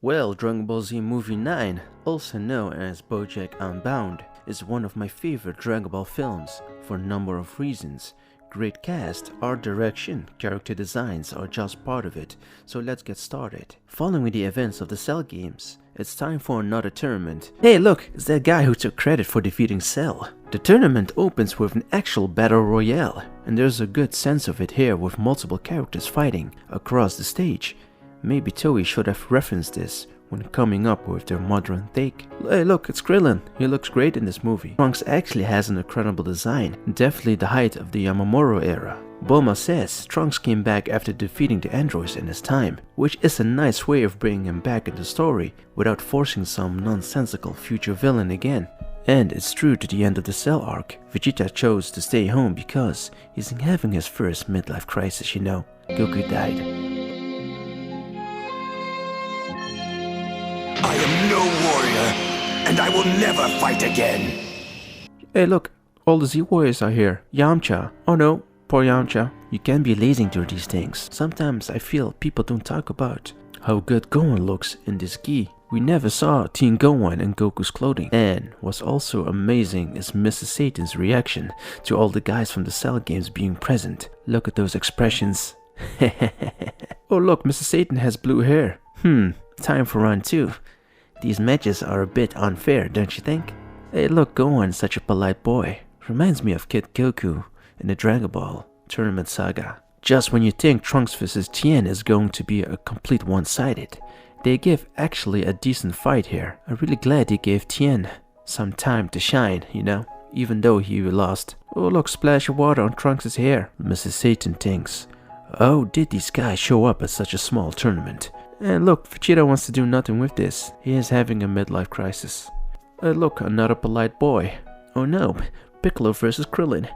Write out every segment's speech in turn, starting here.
Well, Dragon Ball Z Movie 9, also known as Bojack Unbound, is one of my favorite Dragon Ball films for a number of reasons. Great cast, art direction, character designs are just part of it, so let's get started. Following the events of the Cell games, it's time for another tournament. Hey look, it's that guy who took credit for defeating Cell. The tournament opens with an actual battle royale, and there's a good sense of it here with multiple characters fighting across the stage. Maybe Toei should have referenced this when coming up with their modern take. Hey look, it's Krillin. He looks great in this movie. Trunks actually has an incredible design, definitely the height of the Yamamuro era. Bulma says Trunks came back after defeating the androids in his time, which is a nice way of bringing him back in the story without forcing some nonsensical future villain again. And it's true to the end of the Cell arc. Vegeta chose to stay home because he's having his first midlife crisis, you know. Goku died. I am no warrior, and I will never fight again. Hey look, all the Z warriors are here. Yamcha. Oh no, poor Yamcha. You can't be lazing through these things. Sometimes I feel people don't talk about how good Gohan looks in this gi. We never saw Teen Gohan in Goku's clothing. And what's also amazing is Mrs. Satan's reaction to all the guys from the Cell games being present. Look at those expressions. Oh look, Mrs. Satan has blue hair. Time for round 2. These matches are a bit unfair, don't you think? Hey look, Gohan's such a polite boy. Reminds me of Kid Goku in the Dragon Ball Tournament Saga. Just when you think Trunks vs Tien is going to be a complete one-sided, they give actually a decent fight here. I'm really glad they gave Tien some time to shine, you know, even though he lost. Oh look, splash of water on Trunks' hair. Mrs. Satan thinks, oh, did these guys show up at such a small tournament? And look, Vegeta wants to do nothing with this. He is having a midlife crisis. Look, another polite boy. Oh no, Piccolo versus Krillin.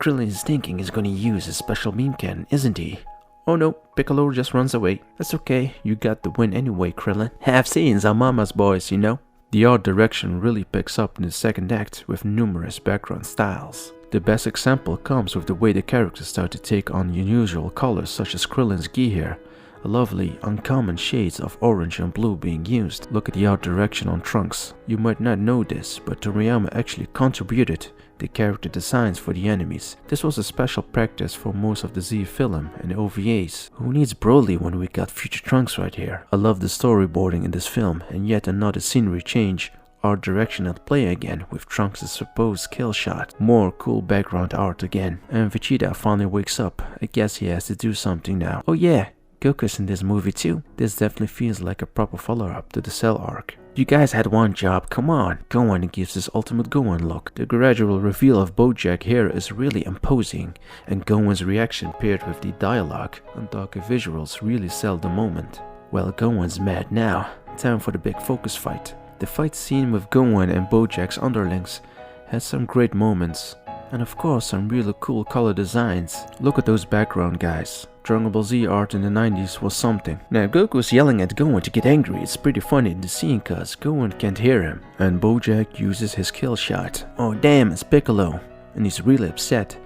Krillin is thinking he's gonna use his special beam cannon, isn't he? Oh no, Piccolo just runs away. That's okay, you got the win anyway, Krillin. Half-Saiyans are mama's boys, you know? The art direction really picks up in the second act with numerous background styles. The best example comes with the way the characters start to take on unusual colors such as Krillin's gi here. Lovely, uncommon shades of orange and blue being used. Look at the art direction on Trunks. You might not know this, but Toriyama actually contributed the character designs for the enemies. This was a special practice for most of the Z film and OVAs. Who needs Broly when we got future Trunks right here? I love the storyboarding in this film, and yet another scenery change. Art direction at play again with Trunks' supposed kill shot. More cool background art again. And Vegeta finally wakes up. I guess he has to do something now. Oh yeah, Goku's in this movie too. This definitely feels like a proper follow-up to the Cell arc. You guys had one job, come on. Gohan gives his ultimate Gohan look. The gradual reveal of Bojack here is really imposing, and Gohan's reaction paired with the dialogue and darker visuals really sell the moment. Well, Gohan's mad now. Time for the big focus fight. The fight scene with Gohan and Bojack's underlings had some great moments, and of course some really cool color designs. Look at those background guys. Dragon Ball Z art in the 90s was something. Now Goku's yelling at Gohan to get angry. It's pretty funny in the scene cause Gohan can't hear him. And Bojack uses his kill shot. Oh damn, it's Piccolo. And he's really upset.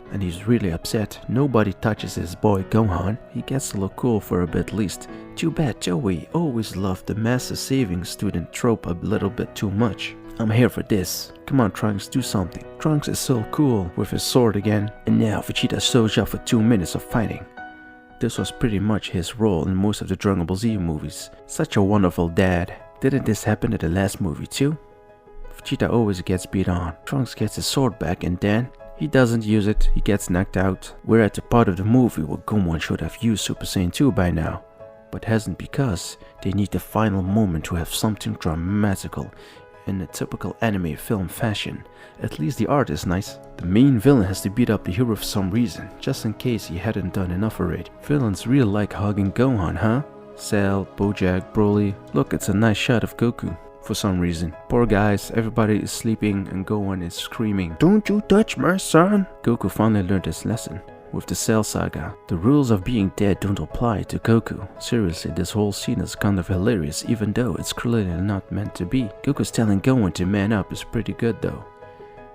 Nobody touches his boy Gohan. He gets to look cool for a bit at least. Too bad Toei always loved the master saving student trope a little bit too much. I'm here for this. Come on Trunks, do something. Trunks is so cool with his sword again. And now Vegeta shows up for 2 minutes of fighting. This was pretty much his role in most of the Dragon Ball Z movies. Such a wonderful dad. Didn't this happen in the last movie too? Vegeta always gets beat on. Trunks gets his sword back and then he doesn't use it, he gets knocked out. We're at the part of the movie where Gohan should have used Super Saiyan 2 by now, but hasn't because they need the final moment to have something dramatical in a typical anime film fashion. At least the art is nice. The main villain has to beat up the hero for some reason, just in case he hadn't done enough already. Villains really like hugging Gohan, huh? Cell, Bojack, Broly. Look, it's a nice shot of Goku. For some reason. Poor guys, everybody is sleeping and Gohan is screaming, "Don't you touch my son!" Goku finally learned his lesson with the Cell Saga. The rules of being dead don't apply to Goku. Seriously, this whole scene is kind of hilarious even though it's clearly not meant to be. Goku's telling Gohan to man up is pretty good though.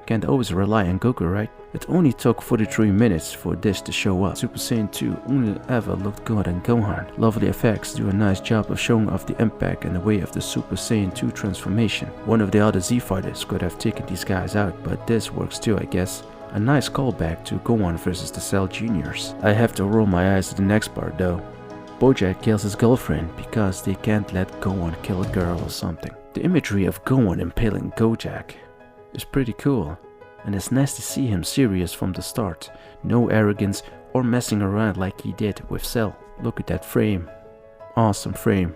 Can't always rely on Goku, right? It only took 43 minutes for this to show up. Super Saiyan 2 only ever looked good on Gohan. Lovely effects do a nice job of showing off the impact and the way of the Super Saiyan 2 transformation. One of the other Z fighters could have taken these guys out, but this works too, I guess. A nice callback to Gohan versus the Cell Juniors. I have to roll my eyes at the next part though. Bojack kills his girlfriend because they can't let Gohan kill a girl or something. The imagery of Gohan impaling Bojack is pretty cool, and it's nice to see him serious from the start. No arrogance or messing around like he did with Cell. Look at that frame. Awesome frame.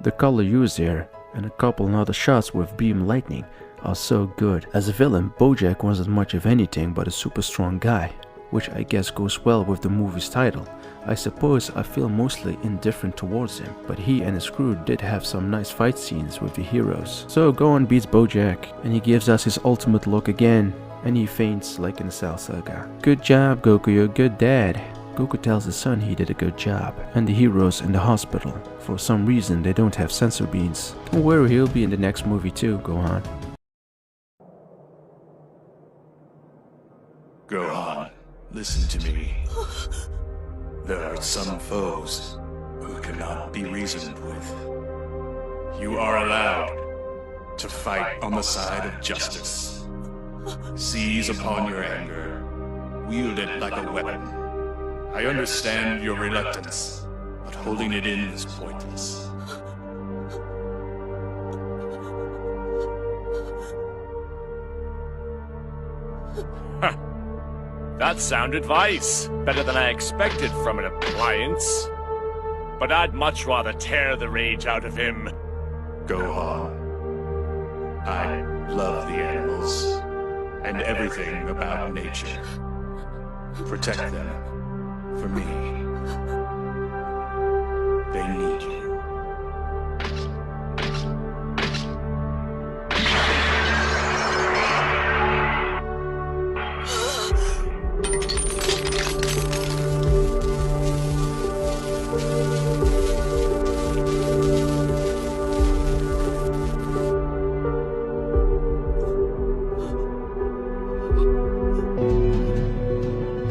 The color used here and a couple other shots with beam lightning are so good. As a villain, Bojack wasn't much of anything but a super strong guy, which I guess goes well with the movie's title. I suppose I feel mostly indifferent towards him, but he and his crew did have some nice fight scenes with the heroes. So Gohan beats Bojack, and he gives us his ultimate look again, and he faints like in the Cell Saga. Good job, Goku, you're a good dad. Goku tells his son he did a good job, and the heroes in the hospital. For some reason they don't have sensor beams. Don't worry, he'll be in the next movie too, Gohan. Gohan, listen to me. There are some foes who cannot be reasoned with. You are allowed to fight on the side of justice. Seize upon your anger. Wield it like a weapon. I understand your reluctance, but holding it in is pointless. That's sound advice. Better than I expected from an appliance. But I'd much rather tear the rage out of him. Gohan, I love the animals and everything about nature. Protect them for me. They need you.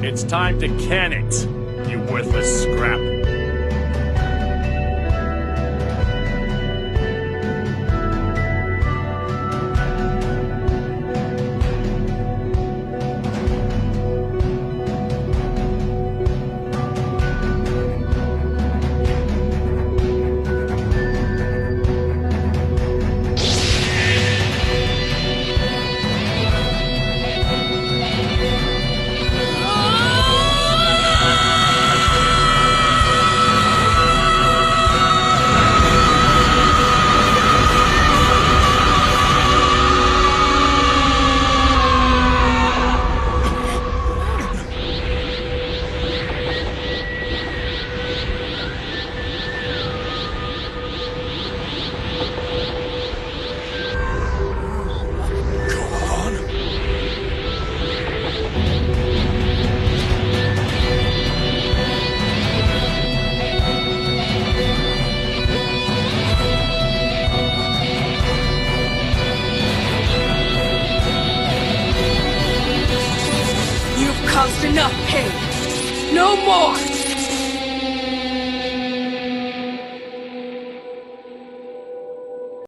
It's time to can it, you worthless scrap. Caused enough pain. No more!